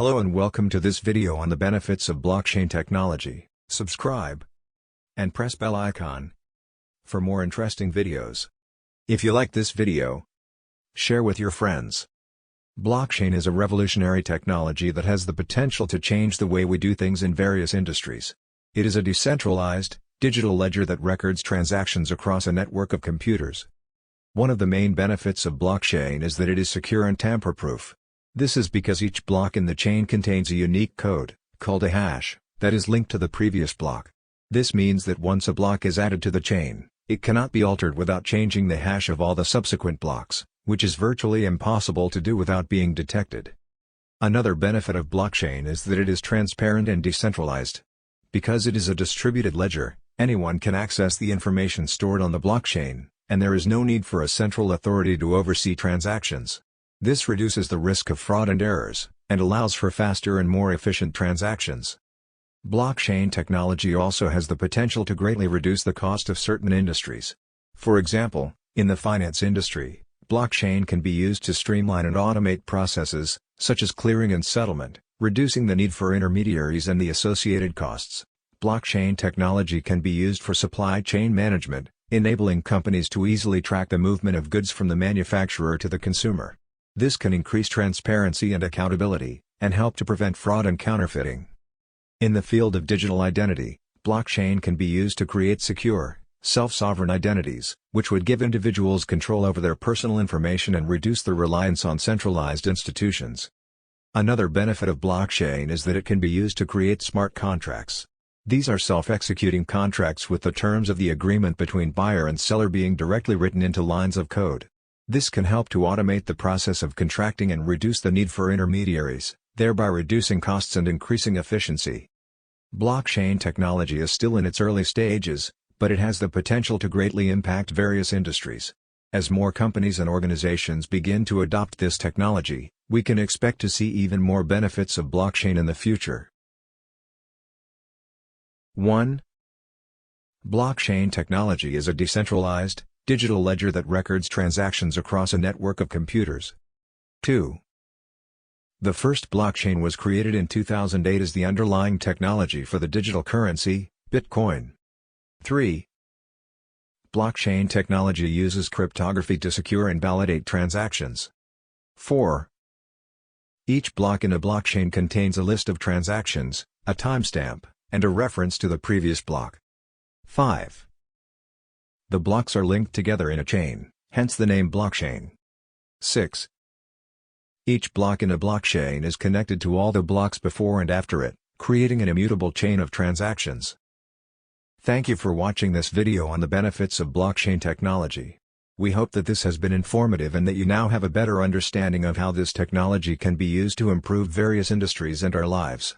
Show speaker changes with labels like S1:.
S1: Hello and welcome to this video on the benefits of blockchain technology. Subscribe and press bell icon for more interesting videos. If you like this video, share with your friends. Blockchain is a revolutionary technology that has the potential to change the way we do things in various industries. It is a decentralized, digital ledger that records transactions across a network of computers. One of the main benefits of blockchain is that it is secure and tamper-proof. This is because each block in the chain contains a unique code, called a hash, that is linked to the previous block. This means that once a block is added to the chain, it cannot be altered without changing the hash of all the subsequent blocks, which is virtually impossible to do without being detected. Another benefit of blockchain is that it is transparent and decentralized. Because it is a distributed ledger, anyone can access the information stored on the blockchain, and there is no need for a central authority to oversee transactions. This reduces the risk of fraud and errors, and allows for faster and more efficient transactions. Blockchain technology also has the potential to greatly reduce the cost of certain industries. For example, in the finance industry, blockchain can be used to streamline and automate processes, such as clearing and settlement, reducing the need for intermediaries and the associated costs. Blockchain technology can be used for supply chain management, enabling companies to easily track the movement of goods from the manufacturer to the consumer. This can increase transparency and accountability, and help to prevent fraud and counterfeiting. In the field of digital identity, blockchain can be used to create secure, self-sovereign identities, which would give individuals control over their personal information and reduce their reliance on centralized institutions. Another benefit of blockchain is that it can be used to create smart contracts. These are self-executing contracts with the terms of the agreement between buyer and seller being directly written into lines of code. This can help to automate the process of contracting and reduce the need for intermediaries, thereby reducing costs and increasing efficiency. Blockchain technology is still in its early stages, but it has the potential to greatly impact various industries. As more companies and organizations begin to adopt this technology, we can expect to see even more benefits of blockchain in the future. 1. Blockchain technology is a decentralized, digital ledger that records transactions across a network of computers. 2. The first blockchain was created in 2008 as the underlying technology for the digital currency, Bitcoin. 3. Blockchain technology uses cryptography to secure and validate transactions. 4. Each block in a blockchain contains a list of transactions, a timestamp, and a reference to the previous block. 5. The blocks are linked together in a chain, hence the name blockchain. 6. Each block in a blockchain is connected to all the blocks before and after it, creating an immutable chain of transactions. Thank you for watching this video on the benefits of blockchain technology. We hope that this has been informative and that you now have a better understanding of how this technology can be used to improve various industries and our lives.